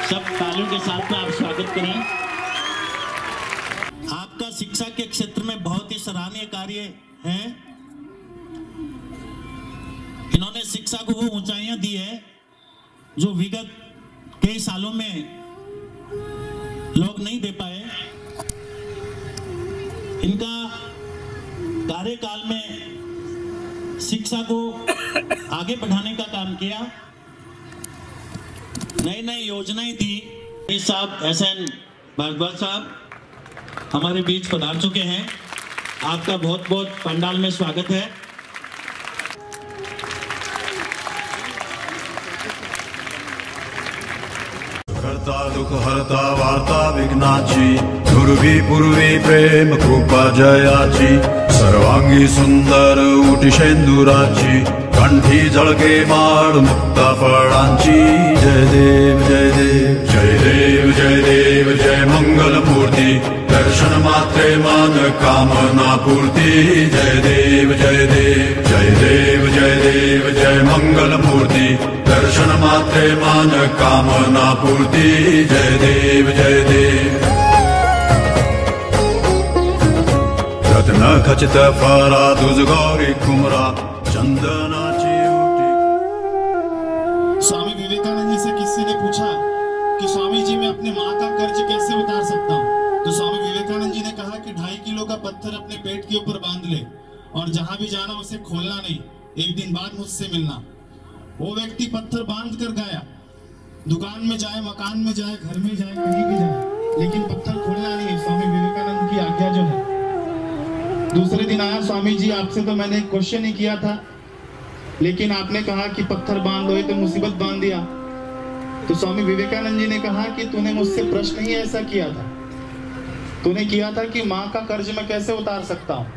सब तालियों के साथ में आप स्वागत करें। आपका शिक्षा के क्षेत्र में बहुत ही सराहनीय कार्य है। इन्होंने शिक्षा को वो ऊंचाइयां दी है जो विगत कई सालों में लोग नहीं दे पाए। इनका कार्यकाल में शिक्षा को आगे बढ़ाने का काम किया, नई नई योजनाएं दी। साहब SN भारद्वाज साहब हमारे बीच पधार चुके हैं। आपका बहुत बहुत पंडाल में स्वागत है। करता दुख हरता वार्ता विघ्नाची, दुर्वी पूर्वी प्रेम कृपा जयाची, सर्वांगी सुंदर उटी शेंदुराची, कंठी झळके माळ मुक्ता फळांची। जय देव जय देव जय देव जय देव जय मंगल मूर्ती, दर्शन मात्रे मान कामना पूर्ती। जय देव जय देव जय देव जय देव जय मंगल मूर्ती, दर्शन मात्रे मान कामना पूर्ती। जय देव जय देव। रत्न खचित फरा तुझ गौरी कुमरा, चंदनाची उटी। स्वामी विवेकानंद जी से किसी ने पूछा कि स्वामी जी मैं अपने माँ का कर्ज कैसे उतार सकता हूँ, तो स्वामी विवेकानंद जी ने कहा कि 2.5 किलो का पत्थर अपने पेट के ऊपर बांध ले और जहां भी जाना उसे खोलना नहीं, एक दिन बाद मुझसे मिलना। वो व्यक्ति पत्थर बांध कर गया, दुकान में जाए, मकान में जाए, घर में जाए, कहीं भी जाए, लेकिन पत्थर खोलना नहीं है। स्वामी विवेकानंद की आज्ञा जो है। दूसरे दिन आया, स्वामी जी आपसे तो मैंने एक क्वेश्चन ही किया था, लेकिन आपने कहा कि पत्थर बांध लो, तो मुसीबत बांध दिया। तो स्वामी विवेकानंद जी ने कहा कि तूने मुझसे प्रश्न ही ऐसा किया था, तूने किया था कि माँ का कर्ज मैं कैसे उतार सकता हूँ।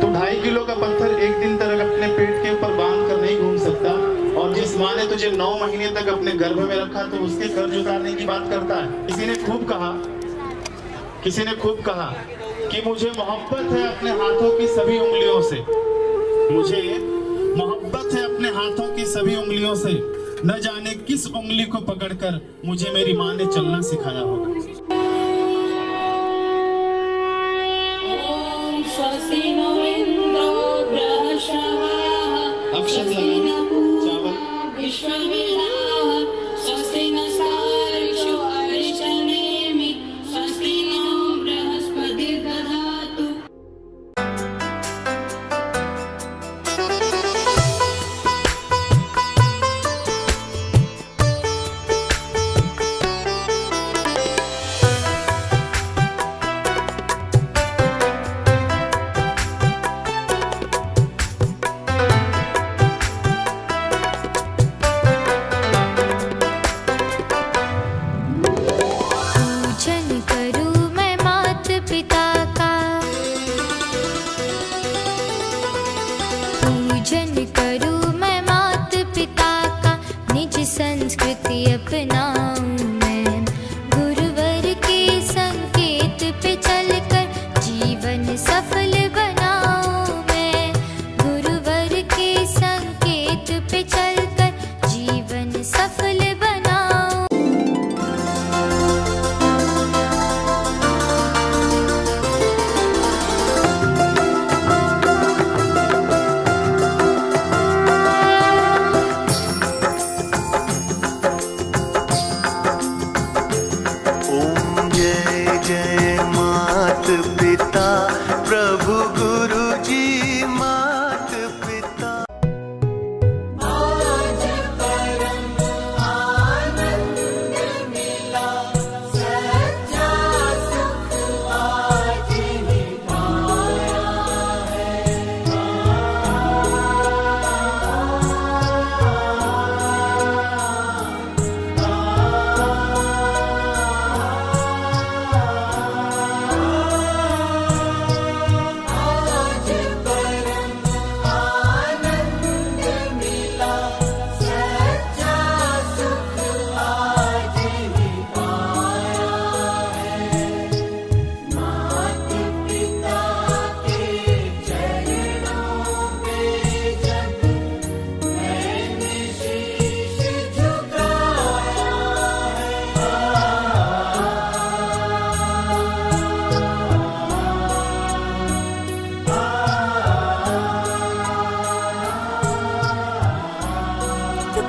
तो 2.5 किलो का पत्थर एक दिन तक अपने पेट के ऊपर बांध कर नहीं घूम सकता, और जिस माँ ने तुझे 9 महीने तक अपने गर्भ में रखा तो उसके कर्ज उतारने की बात करता है। किसी ने खूब कहा कि मुझे मोहब्बत है अपने हाथों की सभी उंगलियों से, मुझे मोहब्बत है अपने हाथों की सभी उंगलियों से, न जाने किस उंगली को पकड़कर मुझे मेरी माँ ने चलना सिखाया होगा।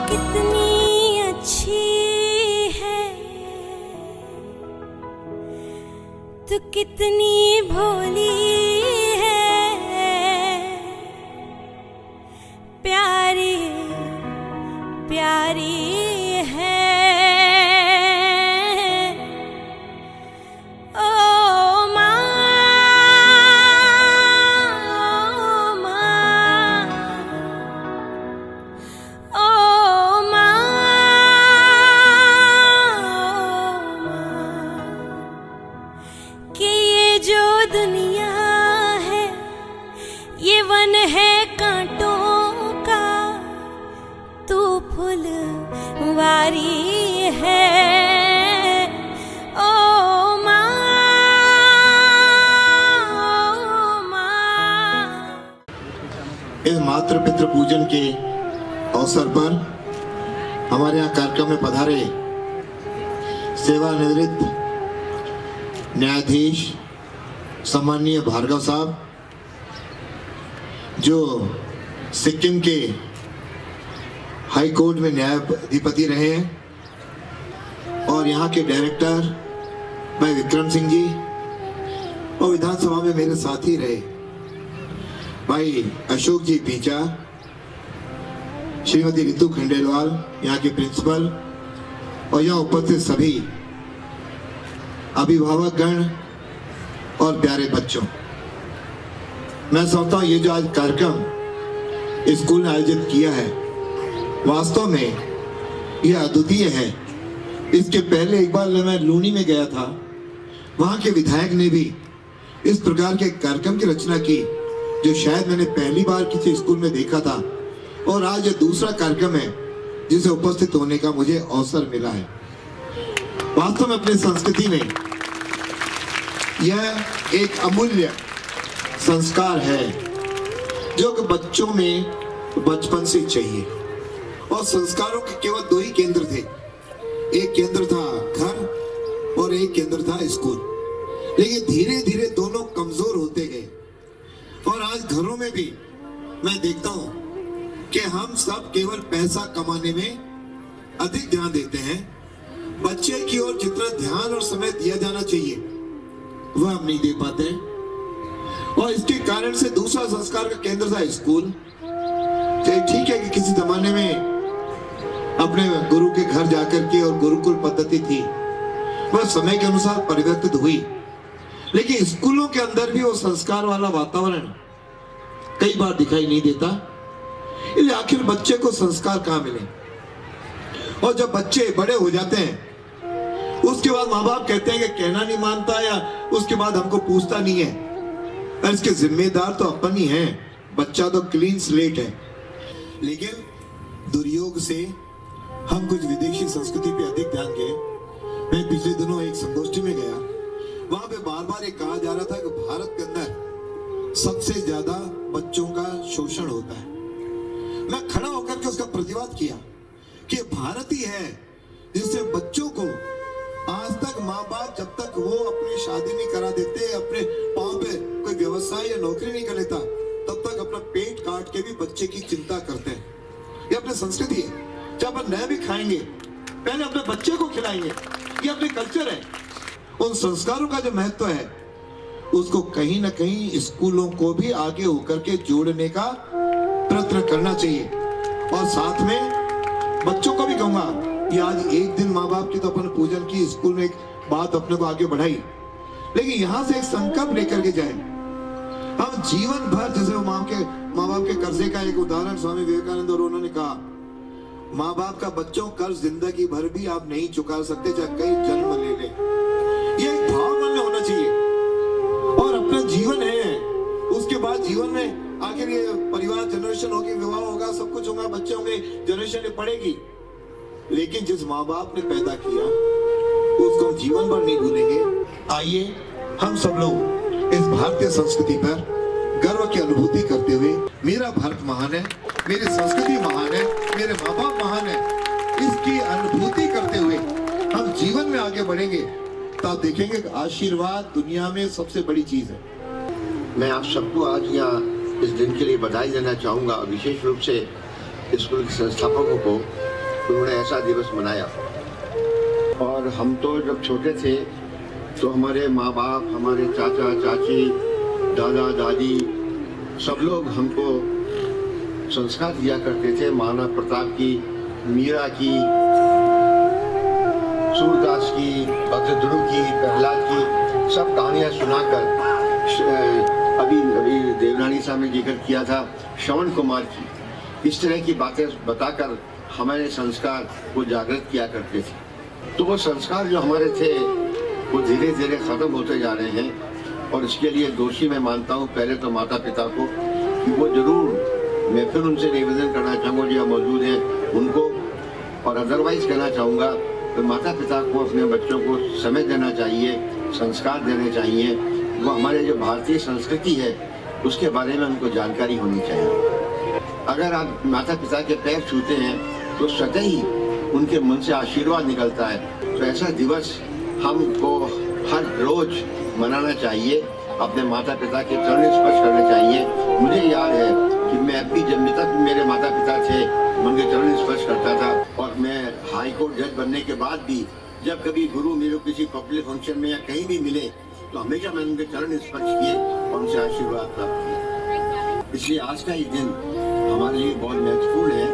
कितनी अच्छी है तू, कितनी भोली है, प्यारी प्यारी है। इस मातृ पितृ पूजन के अवसर पर हमारे यहाँ कार्यक्रम में पधारे सेवानिवृत्त न्यायाधीश सम्माननीय भार्गव साहब, जो सिक्किम के हाई कोर्ट में न्यायाधिपति रहे हैं, और यहाँ के डायरेक्टर भाई विक्रम सिंह जी, और विधानसभा में मेरे साथी रहे भाई अशोक जी पीचा, श्रीमती रितु खंडेलवाल यहाँ के प्रिंसिपल, और यहाँ उपस्थित सभी अभिभावक गण और प्यारे बच्चों। मैं समझता हूँ ये जो आज कार्यक्रम स्कूल ने आयोजित किया है वास्तव में यह अद्वितीय है। इसके पहले एक बार मैं लूनी में गया था, वहाँ के विधायक ने भी इस प्रकार के कार्यक्रम की रचना की जो शायद मैंने पहली बार किसी स्कूल में देखा था, और आज यह दूसरा कार्यक्रम है जिसे उपस्थित होने का मुझे अवसर मिला है। वास्तव में अपनी संस्कृति में यह एक अमूल्य संस्कार है जो कि बच्चों में बचपन से चाहिए, और संस्कारों के केवल दो ही केंद्र थे, एक केंद्र था घर और एक केंद्र था स्कूल। लेकिन धीरे धीरे दोनों कमजोर होते गए, और आज घरों में भी मैं देखता हूं कि हम सब केवल पैसा कमाने में अधिक ध्यान देते हैं। बच्चे की ओर जितना ध्यान और समय दिया जाना चाहिए वह हम नहीं दे पाते, और इसके कारण से दूसरा संस्कार का केंद्र था स्कूल। ठीक है कि किसी जमाने में अपने गुरु के घर जाकर के और गुरुकुल पद्धति थी, वह समय के अनुसार परिवर्तित हुई, लेकिन स्कूलों के अंदर भी वो संस्कार वाला वातावरण कई बार दिखाई नहीं देता। इसलिए आखिर बच्चे को संस्कार कहाँ मिले? और जब बच्चे बड़े हो जाते हैं उसके बाद माँ बाप कहते हैं कि कहना नहीं मानता, या उसके बाद हमको पूछता नहीं है, और इसके जिम्मेदार तो अपन ही हैं, बच्चा तो क्लीन स्लेट है। लेकिन दुर्योग से हम कुछ विदेशी संस्कृति पे अधिक ध्यान गए। मैं पिछले दिनों एक संगोष्ठी में गया, वहां पे बार बार एक कहा जा रहा था कि भारत के अंदर सबसे ज्यादा बच्चों का शोषण होता है। मैं खड़ा होकर के उसका प्रतिवाद किया कि भारत ही है जिससे बच्चों को आज तक माँ बाप जब तक वो अपनी शादी नहीं करा देते, अपने पांव पे कोई व्यवसाय या नौकरी नहीं कर लेता, तब तक अपना पेट काट के भी बच्चे की चिंता करते हैं। ये अपनी संस्कृति है। जब अपन नए भी खाएंगे पहले अपने बच्चे को खिलाएंगे, ये अपने कल्चर है। उन संस्कारों का जो महत्व है उसको कहीं ना कहीं स्कूलों को भी आगे होकर के जोड़ने का प्रयत्न करना चाहिए। और साथ में बच्चों को भी कहूंगा कि आज एक दिन माँ बाप की तो अपन पूजन की, स्कूल में एक बात अपने को आगे बढ़ाई, लेकिन यहाँ से एक संकल्प लेकर के जाए हम जीवन भर। जैसे माँ बाप के कर्जे का एक उदाहरण स्वामी विवेकानंद और उन्होंने कहा, माँ बाप का बच्चों कर्ज जिंदगी भर भी आप नहीं चुका सकते, चाहे कई जन्म ले ले। ये एक भाव मन में होना चाहिए। और अपना जीवन है, उसके बाद जीवन में आखिर ये परिवार जनरेशन होगी, विवाह होगा, सब कुछ होगा, बच्चे होंगे, जनरेशन पढ़ेगी, लेकिन जिस माँ बाप ने पैदा किया उसको हम जीवन भर नहीं भूलेंगे। आइए हम सब लोग इस भारतीय संस्कृति पर गर्व की अनुभूति करते हुए, मेरा भारत महान है, मेरी संस्कृति महान है, मेरे माँ बाप महान है, इसकी अनुभूति करते हुए हम जीवन में आगे बढ़ेंगे तो आप देखेंगे कि आशीर्वाद दुनिया में सबसे बड़ी चीज है। मैं आप सबको आज यहाँ इस दिन के लिए बधाई देना चाहूँगा, विशेष रूप से स्कूल के संस्थापकों को उन्होंने ऐसा दिवस मनाया। और हम तो जब छोटे थे तो हमारे माँ बाप, हमारे चाचा चाची, दादा दादी सब लोग हमको संस्कार दिया करते थे। महाराणा प्रताप की, मीरा की, सूरदास की, भद्रध्रुव की, प्रहलाद की सब कहानियाँ सुनाकर, अभी देवनानी साहब ने जिक्र किया था श्रवण कुमार की, इस तरह की बातें बताकर हमारे संस्कार को जागृत किया करते थे। तो वो संस्कार जो हमारे थे वो धीरे धीरे खत्म होते जा रहे हैं और इसके लिए दोषी मैं मानता हूँ पहले तो माता पिता को, कि वो जरूर, मैं फिर उनसे निवेदन करना चाहूँगा जो मौजूद हैं उनको, और अदरवाइज कहना चाहूँगा तो माता पिता को अपने बच्चों को समय देना चाहिए, संस्कार देने चाहिए। वो हमारे जो भारतीय संस्कृति है उसके बारे में उनको जानकारी होनी चाहिए। अगर आप माता पिता के पैर छूते हैं तो स्वतः ही उनके मन से आशीर्वाद निकलता है। तो ऐसा दिवस हमको हर रोज मनाना चाहिए, अपने माता पिता के चरण स्पर्श करने चाहिए। मुझे याद है कि मैं अभी जब तक मेरे माता पिता थे उनके चरण स्पर्श करता था, और मैं हाई कोर्ट जज बनने के बाद भी जब कभी गुरु मेरे किसी पब्लिक फंक्शन में या कहीं भी मिले तो हमेशा मैंने उनके चरण स्पर्श किए और उनसे आशीर्वाद प्राप्त किया। इसलिए आज का ये दिन हमारे लिए बहुत महत्वपूर्ण है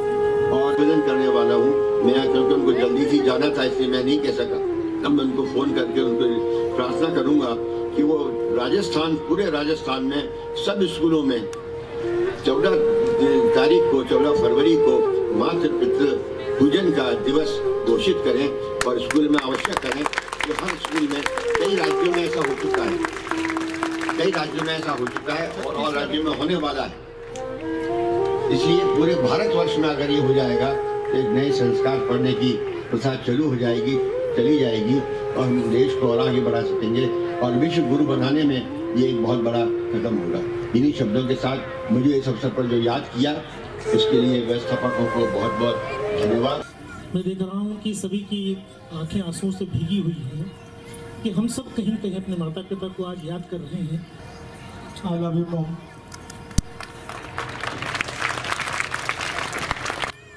और निवेदन करने वाला हूँ मैं, क्योंकि उनको जल्दी से जाना था इसलिए मैं नहीं कह सका। तब मैं उनको फोन करके उनको प्रार्थना करूंगा कि वो राजस्थान, पूरे राजस्थान में सब स्कूलों में 14 तारीख को, 14 फरवरी को मातृ पितृ पूजन का दिवस घोषित करें और स्कूल में आवश्यक करें कि हर स्कूल में, कई राज्यों में ऐसा हो चुका है, कई राज्यों में ऐसा हो चुका है और राज्यों में होने वाला है। इसलिए पूरे भारतवर्ष में अगर ये हो जाएगा तो एक नए संस्कार पढ़ने की प्रथा चली जाएगी और हम देश को और आगे बढ़ा सकेंगे और विश्व गुरु बनाने में ये एक बहुत बड़ा कदम होगा। इन्हीं शब्दों के साथ मुझे इस अवसर पर जो याद किया इसके लिए व्यवस्थापकों को बहुत बहुत धन्यवाद। मैं देख रहा हूँ कि सभी की आंखें आंसुओं से भीगी हुई हैं कि हम सब कहीं कहीं अपने माता पिता को आज याद कर रहे हैं। I love you mom.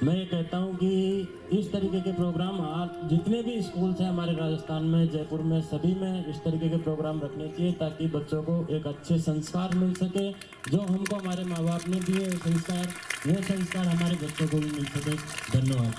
मैं ये कहता हूँ कि इस तरीके के प्रोग्राम आज जितने भी स्कूल्स हैं हमारे राजस्थान में, जयपुर में, सभी में इस तरीके के प्रोग्राम रखने चाहिए ताकि बच्चों को एक अच्छे संस्कार मिल सके। जो हमको हमारे माँ बाप ने दिए संस्कार, वो संस्कार हमारे बच्चों को भी मिल सके। धन्यवाद।